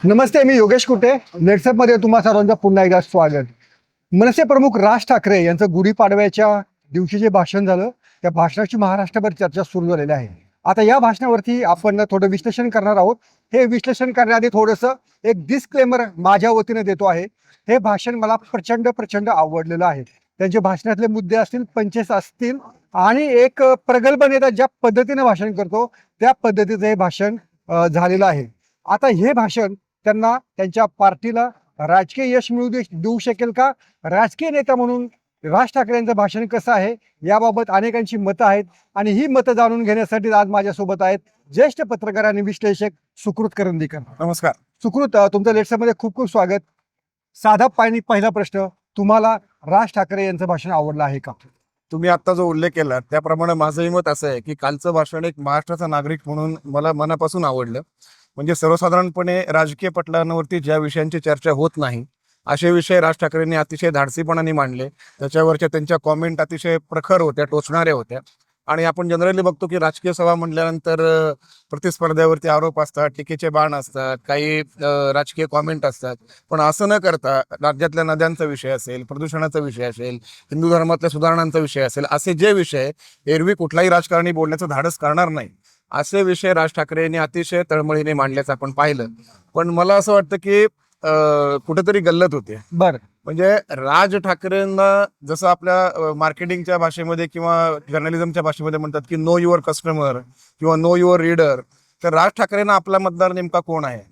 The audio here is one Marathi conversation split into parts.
नमस्ते, मी योगेश कुटे. नेटसपमध्ये तुम्हा सर्वांचं पुन्हा एकदा स्वागत. मनसे प्रमुख राज ठाकरे यांचं गुढीपाडव्याच्या दिवशी जे भाषण झालं, त्या भाषणाची महाराष्ट्रभर चर्चा सुरू झालेली आहे. आता या भाषणावरती आपण थोडं विश्लेषण करणार आहोत. हे विश्लेषण करण्याआधी थोडंसं एक डिस्क्लेमर माझ्या वतीने देतो आहे. हे भाषण मला प्रचंड आवडलेलं आहे. त्यांचे भाषणातले मुद्दे असतील, पंचेस असतील आणि एक प्रगल्भ नेता ज्या पद्धतीने भाषण करतो त्या पद्धतीचं हे भाषण झालेलं आहे. आता हे भाषण त्यांना त्यांच्या पार्टीला राजकीय यश देऊ शकेल का? राजकीय नेता म्हणून राज ठाकरे यांचं भाषण कसं आहे याबाबत अनेकांची मतं आहेत आणि ही मतं जाणून घेण्यासाठी आज माझ्यासोबत आहेत ज्येष्ठ पत्रकार आणि विश्लेषक सुकृत करंदीकर. नमस्कार. सुकृत, तुमचं लेट्समध्ये खूप खूप स्वागत. साधा पहिला प्रश्न, तुम्हाला राज ठाकरे यांचं भाषण आवडलं आहे का? तुम्ही आता जो उल्लेख केला त्याप्रमाणे माझंही मत असं आहे की कालचं भाषण एक महाराष्ट्राचा नागरिक म्हणून मला मनापासून आवडलं. म्हणजे सर्वसाधारणपणे राजकीय पटलांवरती ज्या विषयांची चर्चा होत नाही असे विषय राज ठाकरेंनी अतिशय धाडसीपणाने मांडले. त्याच्यावरच्या त्यांच्या कॉमेंट अतिशय प्रखर होत्या, टोचणाऱ्या होत्या. आणि आपण जनरली बघतो की राजकीय सभा म्हटल्यानंतर प्रतिस्पर्ध्यावरती आरोप असतात, टीकेचे बाण असतात, काही राजकीय कॉमेंट असतात. पण असं न करता राज्यातल्या नद्यांचा विषय असेल, प्रदूषणाचा विषय असेल, हिंदू धर्मातल्या सुधारणांचा विषय असेल, असे जे विषय एरवी कुठलाही राजकारणी बोलण्याचं धाडस करणार नाही असे विषय राज ठाकरे यांनी अतिशय तळमळीने मांडल्याचं आपण पाहिलं. पण मला असं वाटतं की कुठेतरी गल्लत होते. बरं, म्हणजे राज ठाकरेंना जसं आपल्या मार्केटिंगच्या भाषेमध्ये किंवा जर्नलिझमच्या भाषेमध्ये म्हणतात की नो युअर कस्टमर किंवा नो युअर रीडर, तर राज ठाकरेंना आपला मतदार नेमका कोण आहे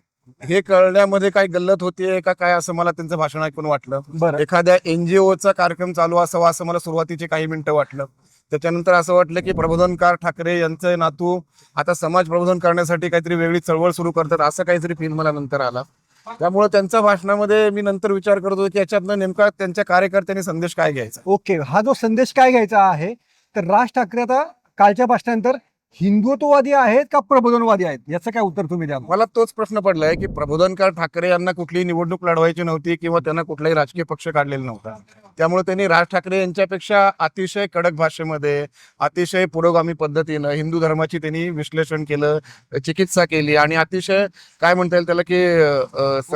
हे कळण्यामध्ये काही गल्लत होतीये का काय, असं मला त्यांचं भाषण ऐकून वाटलं. बरं. एखाद्या एनजीओचा कार्यक्रम चालू असावा असं मला सुरुवातीचे काही मिनिटं वाटलं. त्याच्यानंतर असं वाटलं की प्रबोधनकार ठाकरे यांचे नातू आता समाज प्रबोधन करण्यासाठी काहीतरी वेगळी चळवळ सुरू करतात असं काहीतरी फील मला नंतर आला. त्यामुळे त्यांच्या भाषणामध्ये मी नंतर विचार करत होतो की याच्यातनं नेमका त्यांच्या कार्यकर्त्यांनी संदेश काय घ्यायचा. ओके, हा जो संदेश काय घ्यायचा आहे, तर राज ठाकरे आता कालच्या भाषणानंतर हिंदुत्ववादी आहेत का प्रबोधनवादी आहेत, याचं काय उत्तर तुम्ही द्या? मला तोच प्रश्न पडलाय की प्रबोधनकार ठाकरे यांना कुठलीही निवडणूक लढवायची नव्हती किंवा त्यांना कुठलाही राजकीय पक्ष काढलेला नव्हता. त्यामुळे त्यांनी राज ठाकरे यांच्यापेक्षा अतिशय कडक भाषेमध्ये, अतिशय पुरोगामी पद्धतीनं हिंदू धर्माची त्यांनी विश्लेषण केलं, चिकित्सा केली आणि अतिशय काय म्हणता येईल त्याला की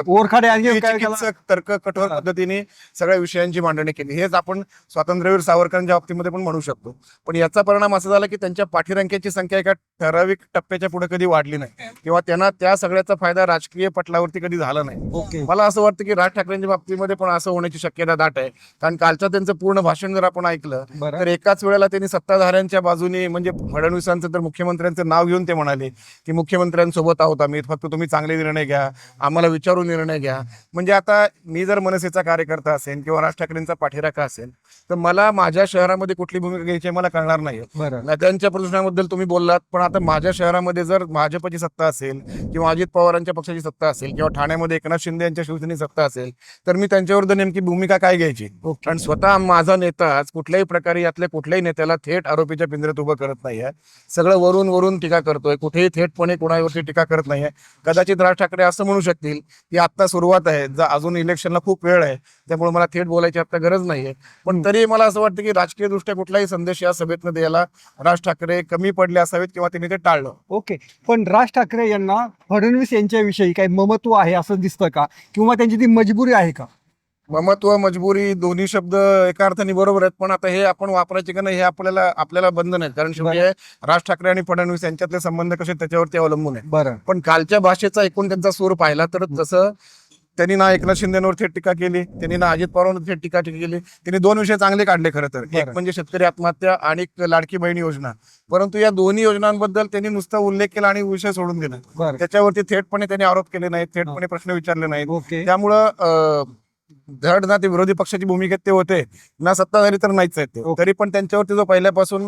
ओरखाडे आणि चिकित्सक तर्क कठोर पद्धतीने सगळ्या विषयांची मांडणी केली. हेच आपण स्वातंत्र्यवीर सावरकरांच्या बाबतीमध्ये पण म्हणू शकतो. पण याचा परिणाम असा झाला की त्यांच्या पाठीरांक्याची संख्या एका ठराविक टप्प्याच्या पुढे कधी वाढली नाही किंवा त्यांना त्या सगळ्याचा फायदा राजकीय पटलावरती कधी झाला नाही. ओके, मला असं वाटतं की राज ठाकरेंच्या बाबतीमध्ये पण असं होण्याची शक्यता दाट आहे. कारण कालचं त्यांचं पूर्ण भाषण जर आपण ऐकलं बरं. तर एकाच वेळेला त्यांनी सत्ताधाऱ्यांच्या बाजूने म्हणजे फडणवीसांचं तर मुख्यमंत्र्यांचं नाव घेऊन ते म्हणाले की मुख्यमंत्र्यांसोबत आहोत आम्ही, फक्त तुम्ही चांगले निर्णय घ्या, आम्हाला विचारून निर्णय घ्या. म्हणजे आता मी जर मनसेचा कार्यकर्ता असेल किंवा राज ठाकरेंचा पाठीराखा असेल तर मला माझ्या शहरामध्ये कुठली भूमिका घ्यायची मला कळणार नाही. बरं. नद्यांच्या प्रदूषणाबद्दल तुम्ही बोललात, पण आता माझ्या शहरामध्ये जर भाजपची सत्ता असेल किंवा अजित पवारांच्या पक्षाची सत्ता असेल किंवा ठाण्यामध्ये एकनाथ शिंदे यांच्या शिवसेनेची सत्ता असेल तर मी त्यांच्याविरुद्ध नेमकी भूमिका काय घ्यायची? कारण स्वतः माझा नेता आज कुठल्याही प्रकारे यातल्या कुठल्याही नेत्याला थेट आरोपीच्या पिंजऱ्यात उभं करत नाहीये. सगळं वरून वरून टीका करतोय, कुठेही थेटपणे कोणावरती टीका करत नाहीये. कदाचित राज ठाकरे असं म्हणू शकतील की आता सुरुवात आहे, अजून इलेक्शनला खूप वेळ आहे, त्यामुळे मला थेट बोलायची आता गरज नाहीये. पण तरी मला असं वाटतं की राजकीय दृष्ट्या कुठलाही संदेश या सभेतनं द्यायला राज ठाकरे कमी पडले असावेत किंवा त्यांनी ते टाळलं. ओके, पण राज ठाकरे यांना फडणवीस यांच्याविषयी काही ममत्व आहे असं दिसतं का, किंवा त्यांची ती मजबुरी आहे का? ममत्व, मजबुरी दोन्ही शब्द एका अर्थाने बरोबर आहेत, पण आता हे आपण वापरायचे का नाही हे आपल्याला बंधन आहेत. कारण शेवटी राज ठाकरे आणि फडणवीस यांच्यातले संबंध कसे त्याच्यावरती अवलंबून आहे. बरं. पण कालच्या भाषेचा एकूण त्यांचा सूर पाहिला तर जसं त्यांनी ना एकनाथ शिंदेवर थेट टीका केली, त्यांनी ना अजित पवारांवर थेट टीका केली. त्यांनी दोन विषय चांगले काढले खरं तर, एक म्हणजे शेतकरी आत्महत्या आणि लाडकी बहीण योजना. परंतु या दोन्ही योजनांबद्दल त्यांनी नुसता उल्लेख केला आणि विषय सोडून दिला. त्याच्यावरती थेटपणे त्यांनी आरोप केले नाहीत, थेटपणे प्रश्न विचारले नाहीत. त्यामुळं धड ना ते विरोधी पक्षाची भूमिकेत ते होते ना सत्ताधारी तर नाहीच आहेत ते. तरी पण त्यांच्यावरती जो पहिल्यापासून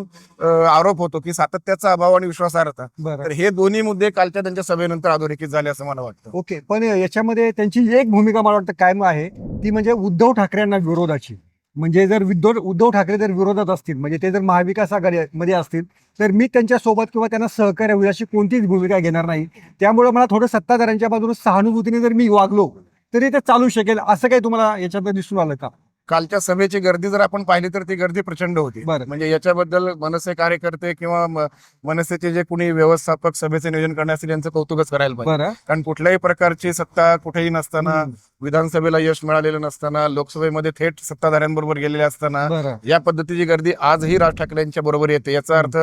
आरोप होतो की सातत्याचा अभाव आणि विश्वासार्हता, तर हे दोन्ही मुद्दे कालच्या त्यांच्या सभेनंतर अधोरेखित झाले असं मला वाटतं. ओके, पण याच्यामध्ये त्यांची एक भूमिका मला वाटतं कायम आहे, ती म्हणजे उद्धव ठाकरेंना विरोधाची. म्हणजे जर उद्धव ठाकरे जर विरोधात असतील, म्हणजे ते जर महाविकास आघाडीमध्ये असतील तर मी त्यांच्या सोबत किंवा त्यांना सहकार्य होईल अशी कोणतीच भूमिका घेणार नाही. त्यामुळे मला थोडं सत्ताधाऱ्यांच्या बाजूने सहानुभूतीने जर मी वागलो तरी ते चालू शकेल, असं काही तुम्हाला याच्यात दिसून आलं का? कालच्या सभेची गर्दी जर आपण पाहिली तर ती गर्दी प्रचंड होती. बरं. म्हणजे याच्याबद्दल मनसे कार्यकर्ते किंवा मनसेचे जे कुणी व्यवस्थापक सभेचे नियोजन करणे असतील यांचं कौतुकच करायला पाहिजे. बरं. कारण कुठल्याही प्रकारची सत्ता कुठेही नसताना, हम्म. विधानसभेला यश मिळालेलं नसताना, लोकसभेमध्ये थेट सत्ताधाऱ्यांबरोबर गेलेले असताना बरं. या पद्धतीची गर्दी आजही राज ठाकरेंच्या बरोबर येते. याचा अर्थ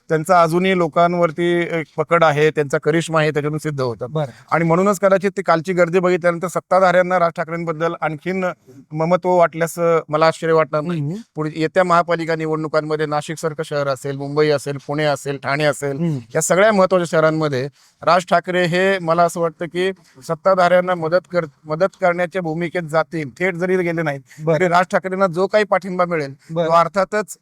त्यांचा अजूनही लोकांवरती एक पकड आहे, त्यांचा करिश्मा आहे, त्याच्यातून सिद्ध होतं. बरं. आणि म्हणूनच कदाचित ती कालची गर्दी बघितल्यानंतर सत्ताधाऱ्यांना राज ठाकरेंबद्दल आणखीन ममत्व वाटल्यास मला आश्चर्य वाटणार नाही. हम्म. पुढे येत्या महापालिका निवडणुकांमध्ये नाशिक सारखं शहर असेल, मुंबई असेल, पुणे असेल, ठाणे असेल, हम्म. या सगळ्या महत्वाच्या शहरांमध्ये राज ठाकरे हे मला असं वाटतं की सत्ताधाऱ्यांना मदत करण्याच्या भूमिकेत जातील. थेट जरी गेले नाहीत बरं. तरी राज ठाकरेंना जो काही पाठिंबा मिळेल बरं. तो अर्थातच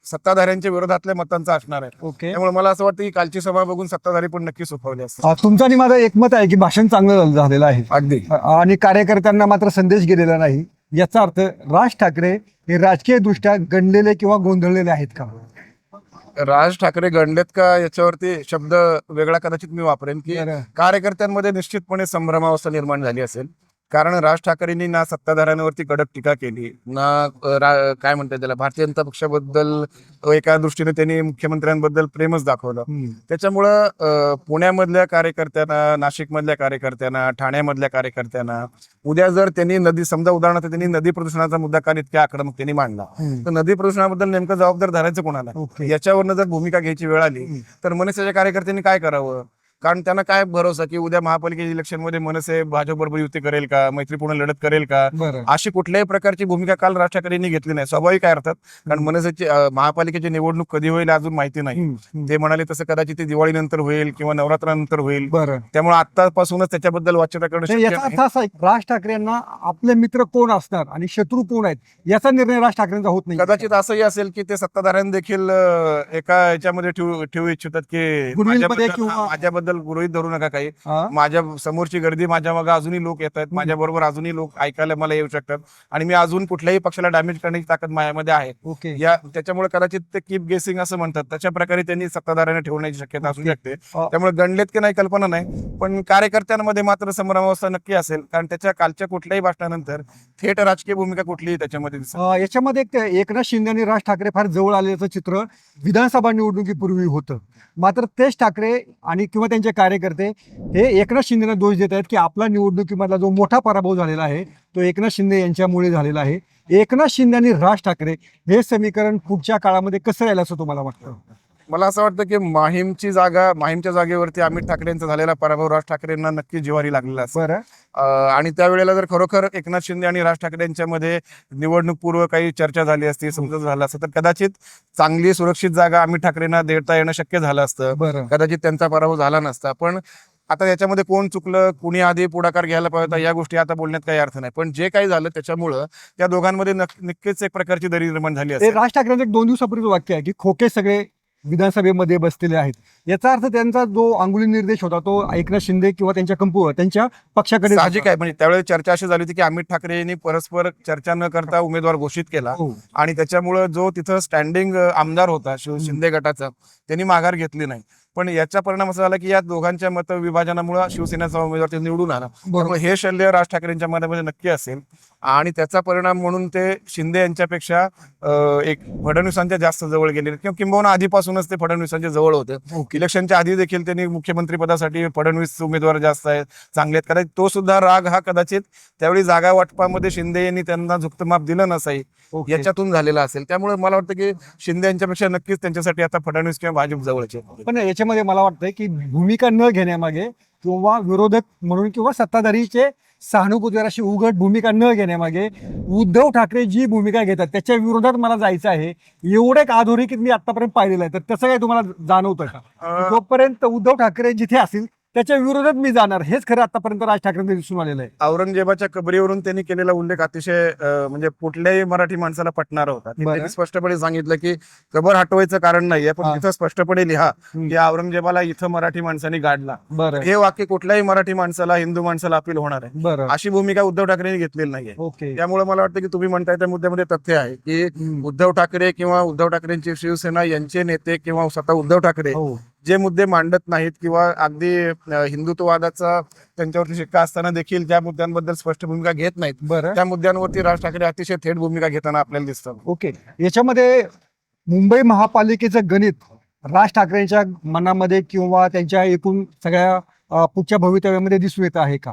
सत्ताधाऱ्यांच्या विरोधातल्या मतांचा असणार आहे. ओके. त्यामुळे मला असं वाटतं की कालची सभा बघून सत्ताधारी पण नक्की सुखावले असतात. तुमचं आणि माझं एकमत आहे की भाषण चांगलं झालेलं आहे अगदी. आणि कार्यकर्त्यांना मात्र संदेश गेलेला नाही. याचा अर्थ राज ठाकरे हे राजकीय दृष्ट्या गणलेले किंवा गोंधळलेले आहेत का? राज ठाकरे गणलेत का याच्यावरती शब्द वेगळा कदाचित मी वापरेन की बरं. कार्यकर्त्यांमध्ये निश्चितपणे संभ्रमावस्था निर्माण झाली असेल. कारण राज ठाकरेंनी ना सत्ताधाऱ्यांवरती कडक टीका केली, ना काय म्हणतात त्याला, भारतीय जनता पक्षाबद्दल एका दृष्टीने त्यांनी मुख्यमंत्र्यांबद्दल प्रेमच दाखवलं. त्याच्यामुळं पुण्यामधल्या कार्यकर्त्यांना, नाशिकमधल्या कार्यकर्त्यांना, ठाण्यामधल्या कार्यकर्त्यांना उद्या जर त्यांनी समजा उदाहरणार्थ त्यांनी नदी प्रदूषणाचा मुद्दा काल इतक्या आक्रमकतेने मांडला, तर नदी प्रदूषणाबद्दल नेमकं जबाबदार धरायचं कोणाला? ओके. याच्यावरनं जर भूमिका घ्यायची वेळ आली तर मनसेच्या कार्यकर्त्यांनी काय करावं? कारण त्यांना काय भरोसा की उद्या महापालिकेच्या इलेक्शनमध्ये मनसे भाजप बरोबर युती करेल का, मैत्रीपूर्ण लढत करेल का? बरं. अशी कुठल्याही प्रकारची भूमिका काल राज ठाकरेंनी घेतली नाही. स्वाभाविक आहे अर्थात, कारण मनसेची महापालिकेची निवडणूक कधी होईल अजून माहिती नाही. ते म्हणाले तसं कदाचित ती दिवाळीनंतर होईल किंवा नवरात्रानंतर होईल. बरं. त्यामुळे आतापासूनच त्याच्याबद्दल वाच्यता करणं शक्य याचा नाही. अर्थ असा आहे की राज ठाकरेंना आपले मित्र कोण असणार आणि शत्रू कोण आहेत याचा निर्णय राज ठाकरेंचा होत नाही. कदाचित असंही असेल की ते सत्ताधाऱ्यांनी देखील एका याच्यामध्ये ठेवू इच्छितात की गुडविलमध्ये किंवा- माझ्याबद्दल गृहीत धरू नका काही. हा? माझ्या समोरची गर्दी, माझ्या मागे अजूनही लोक येत आहेत, माझ्या बरोबर अजूनही लोक ऐकायला मला येऊ शकतात आणि मी अजून कुठल्याही पक्षाला डॅमेज करण्याची ताकद माझ्यामध्ये आहे. ओके. त्याच्यामुळे कदाचित ते कीप गेसिंग असं म्हणतात, तशा प्रकारे त्यांनी सत्ताधाऱ्यांना ठेवण्याची शक्यता असू शकते. अ- त्यामुळे गणलेत की नाही कल्पना नाही, पण कार्यकर्त्यांमध्ये मात्र संभ्रमावस्था नक्की असेल. कारण त्याच्या कालच्या कुठल्याही भाषणानंतर थेट राजकीय भूमिका कुठलीही त्याच्यामध्ये दिसत नाही. याच्यामध्ये एकनाथ शिंदे आणि राज ठाकरे फार जवळ आलेलं चित्र विधानसभा निवडणुकीपूर्वी होतं. मात्र तेच ठाकरे आणि किंवा त्यांचे कार्यकर्ते हे एकनाथ शिंदेना दोष देत आहेत की आपला निवडणुकीमधला जो मोठा पराभव झालेला आहे तो एकनाथ शिंदे यांच्यामुळे झालेला आहे. एकनाथ शिंदे आणि राज ठाकरे हे समीकरण पुढच्या काळामध्ये कसं राहील असं तुम्हाला वाटतं? मला असं वाटतं की माहीमच्या जागेवरती अमित ठाकरेंचा झालेला पराभव राज ठाकरेंना नक्की जिव्हारी लागलेला असेल. बरं. आणि त्यावेळेला जर खरोखर एकनाथ शिंदे आणि राज ठाकरे यांच्यामध्ये निवडणूक पूर्व काही चर्चा झाली असती, समजूत झालं असतं, तर कदाचित चांगली सुरक्षित जागा अमित ठाकरेंना देता येणं शक्य झालं असतं. बरं. कदाचित त्यांचा पराभव झाला नसता. पण आता याच्यामध्ये कोण चुकलं, कुणी आधी पुढाकार घ्यायला पाहिजे होता, या गोष्टी आता बोलण्यात काही अर्थ नाही. पण जे काही झालं त्याच्यामुळं त्या दोघांमध्ये नक्कीच एक प्रकारची दरी निर्माण झाली ते असेल. राज ठाकरेंचं एक 2 दिवसापूर्वीच वाक्य आहे की खोके सगळे विधानसभेमध्ये बसलेले आहेत. याचा अर्थ त्यांचा जो अंगुली निर्देश होता तो एकनाथ शिंदे किंवा त्यांच्या पक्षाकडे साहजिक आहे. म्हणजे त्यावेळेस चर्चा अशी झाली होती की अमित ठाकरे यांनी परस्पर चर्चा न करता उमेदवार घोषित केला हो. आणि त्याच्यामुळे जो तिथं स्टँडिंग आमदार होता शिंदे गटाचा, त्यांनी माघार घेतली नाही. पण याचा परिणाम असा झाला की या दोघांच्या मतविभाजनामुळे शिवसेनेचा उमेदवार ते निवडून आला. त्यामुळे हे शल्य राज ठाकरेंच्या मनामध्ये नक्की असेल आणि त्याचा परिणाम म्हणून ते शिंदे यांच्यापेक्षा एक फडणवीसांच्या जास्त जवळ गेले किंवा किंबहुना आधीपासूनच ते फडणवीसांच्या जवळ होते. इलेक्शनच्या आधी देखील त्यांनी मुख्यमंत्री पदासाठी फडणवीस उमेदवार जास्त आहेत, चांगले आहेत. कदाचित तो सुद्धा राग हा कदाचित त्यावेळी जागा वाटपामध्ये शिंदे यांनी त्यांना झुकतं माप दिलं नसाई, ओके. याच्यातून झालेला असेल. त्यामुळे मला वाटतं की शिंदे यांच्यापेक्षा नक्कीच त्यांच्यासाठी आता फडणवीस किंवा भाजप जवळचे. पण याच्यामध्ये मला वाटतंय की भूमिका न घेण्यामागे किंवा विरोधक म्हणून किंवा सत्ताधारीचे सहानुभूतीवर अशी उघड भूमिका न घेण्यामागे उद्धव ठाकरे जी भूमिका घेतात त्याच्या विरोधात मला जायचं आहे एवढं एक अधोरेखित मी आतापर्यंत पाहिलेलं आहे. तर तसं काय तुम्हाला जाणवतं का? जोपर्यंत उद्धव ठाकरे जिथे असतील त्याच्या विरोधात मी जाणार, हेच खरं आतापर्यंत राज ठाकरेंना दिसून आलेलं आहे. औरंगजेबाच्या कबरीवरून त्यांनी केलेला उल्लेख अतिशय म्हणजे कुठल्याही मराठी माणसाला पटणारा होता. बरं. त्यांनी स्पष्टपणे सांगितलं की कबर हटवायचं कारण नाहीये, पण हा. तिथं स्पष्टपणे लिहा की औरंगजेबाला इथं मराठी माणसांनी गाडला. बरं. हे वाक्य कुठल्याही मराठी माणसाला, हिंदू माणसाला अपील होणार आहे. बरं. अशी भूमिका उद्धव ठाकरेंनी घेतलेली नाहीये. ओके. त्यामुळे मला वाटतं की तुम्ही म्हणताय त्या मुद्द्यामध्ये तथ्य आहे की उद्धव ठाकरे किंवा उद्धव ठाकरेंची शिवसेना यांचे नेते किंवा स्वतः उद्धव ठाकरे हो. जे मुद्दे मांडत नाहीत किंवा अगदी हिंदुत्ववादाचा त्यांच्यावरती शिक्का असताना देखील ज्या मुद्द्यांबद्दल स्पष्ट भूमिका घेत नाहीत, बरं. त्या मुद्द्यांवरती राज ठाकरे अतिशय थेट भूमिका घेताना आपल्याला दिसतात. ओके. याच्यामध्ये मुंबई महापालिकेचं गणित राज ठाकरेंच्या मनामध्ये किंवा त्यांच्या एकूण सगळ्या पुढच्या भवितव्यामध्ये दिसून येत आहे का?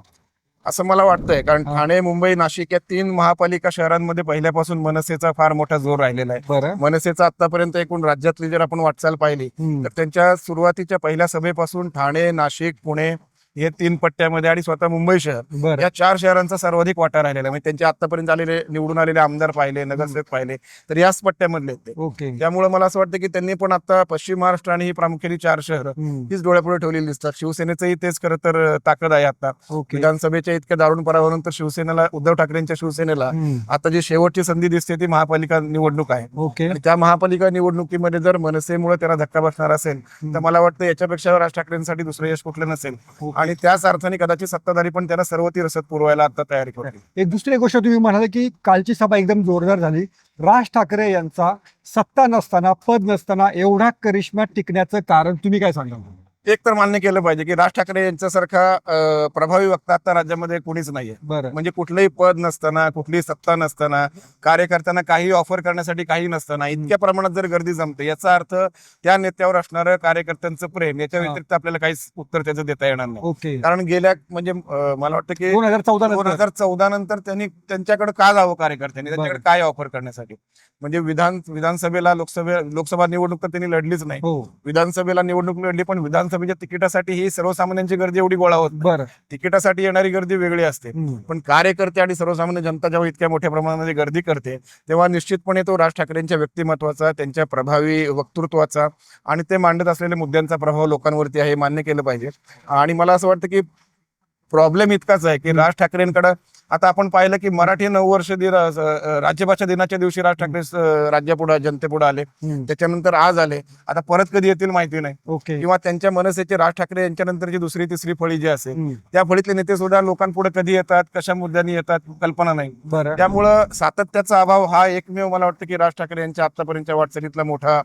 असं मला वाटतंय, कारण हा. ठाणे, मुंबई, नाशिक या 3 महापालिका शहरांमध्ये पहिल्यापासून मनसेचा फार मोठा जोर राहिलेला आहे. बरं. मनसेचा आतापर्यंत एकूण राज्यातली जर आपण वाटचाल पाहिली तर त्यांच्या सुरुवातीच्या पहिल्या सभेपासून ठाणे, नाशिक, पुणे हे 3 पट्ट्यामध्ये आणि स्वतः मुंबई शहर बरं. या 4 शहरांचा सर्वाधिक वाटा राहिलेला आहे. म्हणजे त्यांचे आतापर्यंत आलेले निवडून आलेले आमदार पाहिले, नगरसेवक पाहिले तर याच पट्ट्यामधले आहेत ते. ओके. त्यामुळे मला असं वाटतं की त्यांनी पण आता पश्चिम महाराष्ट्र आणि ही प्रामुख्याने 4 शहरं हम्म. हीच डोळ्यापुढे ठेवलेली दिसतात. शिवसेनेचंही तेच खरं तर ताकद आहे आता. ओके. विधानसभेच्या इतक्या दारुण पराभवानंतर शिवसेनेला, उद्धव ठाकरेंच्या शिवसेनेला हम्म. आता जी शेवटची संधी दिसते ती महापालिका निवडणूक आहे. ओके. आणि त्या महापालिका निवडणुकीमध्ये जर मनसेमुळे त्याला धक्का बसणार असेल तर मला वाटतं याच्यापेक्षा राज ठाकरेंसाठी दुसरं यश कुठलं नसेल. ओके. आणि त्याच अर्थाने कदाचित सत्ताधारी पण त्यांना सर्व ती रसद पुरवायला आता तयारी करतील. एक दुसरी गोष्ट तुम्ही म्हणाले की कालची सभा एकदम जोरदार झाली. राज ठाकरे यांचा सत्ता नसताना, पद नसताना एवढा करिश्मा टिकण्याचं कारण तुम्ही काय सांगाल? एक तर मान्य केलं पाहिजे की राज ठाकरे यांच्यासारखा प्रभावी वक्ता आता राज्यामध्ये कोणीच नाहीये. बरं. म्हणजे कुठलंही पद नसताना, कुठलीही सत्ता नसताना, कार्यकर्त्यांना काही ऑफर करण्यासाठी काही नसताना इतक्या प्रमाणात जर गर्दी जमते याचा अर्थ त्या नेत्यावर असणारं कार्यकर्त्यांचं प्रेम याच्या व्यतिरिक्त आपल्याला काहीच उत्तर त्याचं देता येणार नाही. ओके. कारण गेल्या म्हणजे मला वाटतं की 2014 नंतर त्यांनी त्यांच्याकडे का जावं कार्यकर्त्यांनी, त्यांच्याकडे बरं. काय ऑफर करण्यासाठी. म्हणजे विधानसभेला लोकसभा निवडणूक तर त्यांनी लढलीच नाही. हो. विधानसभेला निवडणूक लढली पण विधानसभेच्या तिकिटासाठी ही सर्वसामान्यांची गर्दी एवढी गोळा होत नाही. बरं. तिकिटासाठी येणारी गर्दी वेगळी असते. हम्म. पण कार्यकर्ते आणि सर्वसामान्य जनता जेव्हा इतक्या मोठ्या प्रमाणामध्ये गर्दी करते तेव्हा निश्चितपणे तो राज ठाकरेंच्या व्यक्तिमत्वाचा, त्यांच्या प्रभावी वक्तृत्वाचा आणि ते मांडत असलेल्या मुद्द्यांचा प्रभाव लोकांवरती आहे, मान्य केलं पाहिजे. आणि मला असं वाटतं की प्रॉब्लेम इतकाच आहे की राज ठाकरेंकडे आता आपण पाहिलं की मराठी 9 वर्ष राज्यभाषा दिनाच्या दिवशी राज ठाकरे राज्यापुढे, जनतेपुढे आले. हम्म. त्याच्यानंतर आज आले. आता परत कधी येतील माहिती नाही. ओके. किंवा त्यांच्या मनसेचे राज ठाकरे यांच्यानंतरची दुसरी तिसरी फळी जी असेल हम्म. त्या फळीतले नेते सुद्धा लोकांपुढे कधी येतात, कशा मुद्द्यांनी येतात, कल्पना नाही. बरं. त्यामुळं सातत्याचा अभाव हा एकमेव मला वाटतं की राज ठाकरे यांच्या आतापर्यंतच्या वाटचालीतला मोठा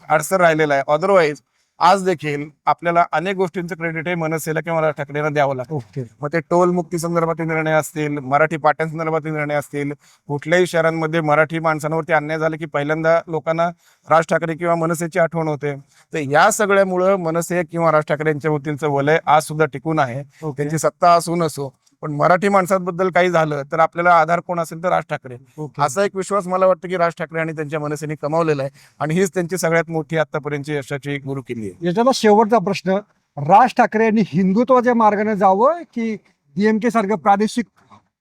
अडसर राहिलेला आहे. अदरवाईज आज देखील आपल्याला अनेक गोष्टींचं क्रेडिट हे मनसेला किंवा राज ठाकरेंना द्यावं लागतं. ओके. मग ते टोल मुक्ती संदर्भातील निर्णय असतील, मराठी पाट्यांसंदर्भातील निर्णय असतील, कुठल्याही शहरांमध्ये मराठी माणसांवरती अन्याय झाला की पहिल्यांदा लोकांना राज ठाकरे किंवा मनसेची आठवण होते. तर या सगळ्यामुळं मनसे किंवा राज ठाकरे यांच्या वतीचं वलय आज सुद्धा टिकून आहे. ओके. त्यांची सत्ता असू नसो, पण मराठी माणसांबद्दल काही झालं तर आपल्याला आधार कोण असेल तर राज ठाकरे. ओके. असा एक विश्वास मला वाटतं की राज ठाकरे आणि त्यांच्या मनसेने कमावलेला आहे आणि हीच त्यांची सगळ्यात मोठी आतापर्यंतची यशाची गुरुकिल्ली आहे. याच्यातला शेवटचा प्रश्न, राज ठाकरे यांनी हिंदुत्वाच्या मार्गाने जावं की डीएमके सारखं प्रादेशिक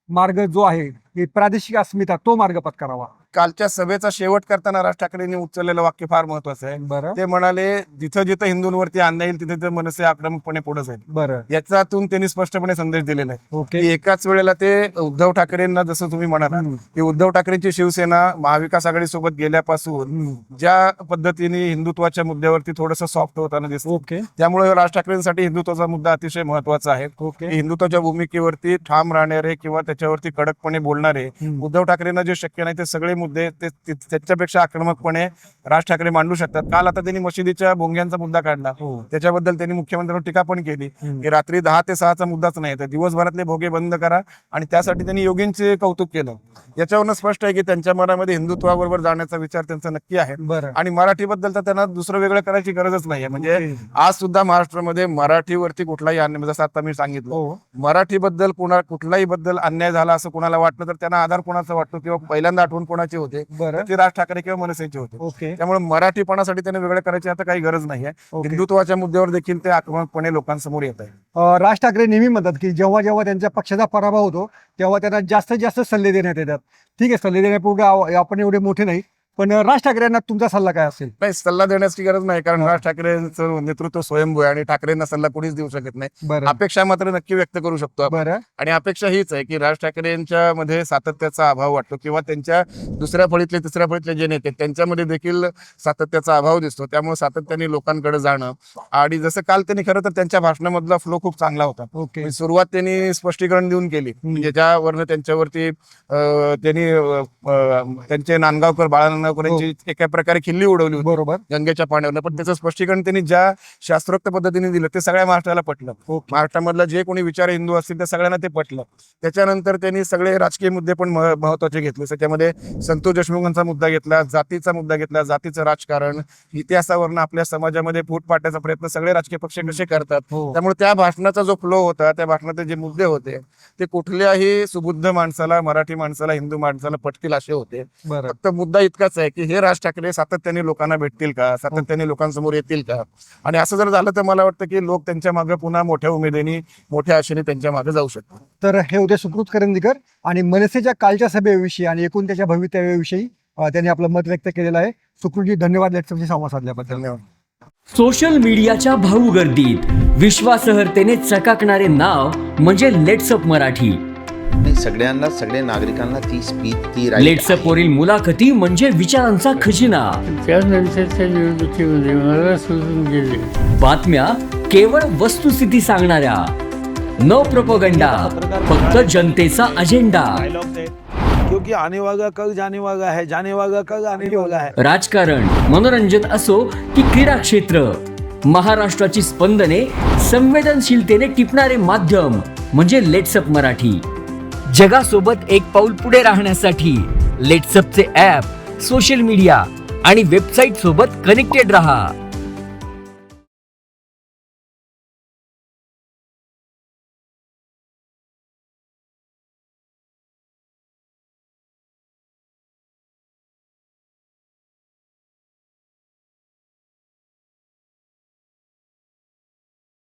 मार्ग जो आहे, हे प्रादेशिक अस्मिता, तो मार्ग पत्करावा? कालच्या सभेचा शेवट करताना राज ठाकरेंनी उचललेलं वाक्य फार महत्वाचं आहे. बरं. ते म्हणाले जिथं जिथं हिंदूंवरती अन्याय येईल तिथे मनसे आक्रमकपणे पुढे जाईल. बरं. याच्यातून त्यांनी स्पष्टपणे संदेश दिलेला आहे ओके. की एकाच वेळेला ते उद्धव ठाकरेंना, जसं तुम्ही म्हणाला हम्म. की उद्धव ठाकरेंची शिवसेना महाविकास आघाडी सोबत गेल्यापासून हम्म. ज्या पद्धतीने हिंदुत्वाच्या मुद्द्यावरती थोडंसं सॉफ्ट होताना दिसतं, ओके. त्यामुळे राज ठाकरेंसाठी हिंदुत्वाचा मुद्दा अतिशय महत्वाचा आहे. ओके. की हिंदुत्वाच्या भूमिकेवरती ठाम राहणारे किंवा त्याच्यावरती कडकपणे बोलणारे हम्म. उद्धव ठाकरेंना जे शक्य नाही ते सगळे मुद्दे त्याच्यापेक्षा आक्रमकपणे राज ठाकरे मांडू शकतात. काल आता त्यांनी मशिदीच्या भोंग्यांचा मुद्दा काढला, हो. त्याच्याबद्दल त्यांनी मुख्यमंत्र्यांवर टीका पण केली हम्म. की रात्री 10 ते 6चा मुद्दाच नाही, तर दिवसभरातले भोगे बंद करा. आणि त्यासाठी त्यांनी योगींचे कौतुक केलं. याच्यावरून स्पष्ट आहे की त्यांच्या मनामध्ये हिंदुत्वाबरोबर जाण्याचा विचार त्यांचा नक्की आहे. बरं. आणि मराठीबद्दल तर त्यांना दुसरं वेगळं करायची गरजच नाहीये. म्हणजे ओके. आज सुद्धा महाराष्ट्रामध्ये मराठीवरती कुठलाही अन्याय, जसं आता मी सांगितलं, हो. मराठीबद्दल कुठलाही बद्दल अन्याय झाला असं कुणाला वाटलं तर त्यांना आधार कोणाचा वाटतो किंवा पहिल्यांदा आठवण कोणाची होते, बरं. ते राज ठाकरे किंवा मनसेचे होते. ओके. त्यामुळे मराठीपणासाठी त्याने वेगळं करायची आता काही गरज नाहीये. ओके. हिंदुत्वाच्या मुद्द्यावर देखील ते आक्रमकपणे लोकांसमोर येत आहे. राज ठाकरे नेहमी म्हणतात की जेव्हा जेव्हा त्यांच्या पक्षाचा पराभव होतो तेव्हा त्यांना जास्तीत जास्त सल्ले देण्यात येतात. ठीक आहे, सल्ले देण्यापूर्वी आपण एवढे मोठे नाही, पण राज ठाकरेंना तुमचा सल्ला काय असेल? नाही, सल्ला देण्याची गरज नाही, कारण राज ठाकरेंचं नेतृत्व स्वयंभू आहे आणि ठाकरेंना सल्ला कोणीच देऊ शकत नाही. बरं. अपेक्षा मात्र नक्की व्यक्त करू शकतो आपण. बरं. आणि अपेक्षा हीच आहे की राज ठाकरेंच्या मध्ये सातत्याचा अभाव वाटतो किंवा त्यांच्या दुसऱ्या फळीतले, तिसऱ्या फळीतले जे नेते त्यांच्यामध्ये देखील सातत्याचा अभाव दिसतो. त्यामुळे सातत्याने लोकांकडे जाणं, आणि जसं काल त्यांनी खरं तर त्यांच्या भाषणामधला फ्लो खूप चांगला होता. ओके. म्हणजे सुरुवात त्यांनी स्पष्टीकरण देऊन केली, म्हणजे ज्यावरनं त्यांच्यावरती त्यांनी त्यांचे नांदगावकर, बाळानंद बाणवकरांची एका प्रकारे खिल्ली उडवली होती बरोबर. गंगेच्या पाण्यावर. पण त्याचं स्पष्टीकरण त्यांनी ज्या शास्त्रोक्त पद्धतीने दिलं ते सगळ्या महाराष्ट्राला पटलं. महाराष्ट्रामधला जे कोणी विचार हिंदू असतील त्या सगळ्यांना ते पटलं. त्याच्यानंतर त्यांनी सगळे राजकीय मुद्दे पण महत्वाचे घेतले. त्याच्यामध्ये संतोष देशमुखांचा मुद्दा घेतला, जातीचा मुद्दा घेतला, जातीचं राजकारण, इतिहासावरनं आपल्या समाजामध्ये फूट पाडण्याचा प्रयत्न सगळे राजकीय पक्ष कसे करतात. त्यामुळे त्या भाषणाचा जो फ्लो होता, त्या भाषणाचे जे मुद्दे होते ते कुठल्याही सुबुद्ध माणसाला, मराठी माणसाला, हिंदू माणसाला पटतील असे होते. फक्त मुद्दा इतकाच आहे की हे राज ठाकरे सातत्याने लोकांना भेटतील का, सातत्याने लोकांसमोर येतील का. आणि असं जर झालं तर मला वाटतं की लोक त्यांच्या मागे पुन्हा मोठ्या उमेदीने, मोठ्या आशेने त्यांच्या मागे जाऊ शकतात. तर हे होते सुकृत करंदीकर आणि मनसेच्या कालच्या सभेविषयी आणि एकूण त्याच्या भवितव्याविषयी त्यांनी आपलं मत व्यक्त केलेलं आहे. सुकृतजी, धन्यवाद लेट्सअपशी संवाद साधल्याबद्दल. धन्यवाद. सोशल मीडियाच्या भाऊ गर्दीत विश्वासार्हतेने चकाकणारे नाव म्हणजे लेट्सअप मराठी. सगळ्यांना, सगळ्या नागरिकांना ती स्पीच, ती लेट्सअप वरील मुलाखती म्हणजे विचारांचा खजिना. त्यानंतरच्या निवडणुकीमध्ये मला सोडून गेले. बातम्या केवळ वस्तुस्थिती सांगणाऱ्या, न प्रोपगंडा, फक्त जनतेचा अजेंडा. क्योंकि आने वाला कल जाने वाला है, जाने वाला कल आने वाला है. राजकारण, मनोरंजन असो की क्रीडा क्षेत्र, महाराष्ट्राची स्पंदने संवेदनशीलतेने टिपणारे माध्यम म्हणजे लेट्सअप मराठी. जगासोबत एक पाऊल पुढे राहण्यासाठी लेट्सअपचे ॲप, सोशल मीडिया आणि वेबसाईट सोबत कनेक्टेड रहा.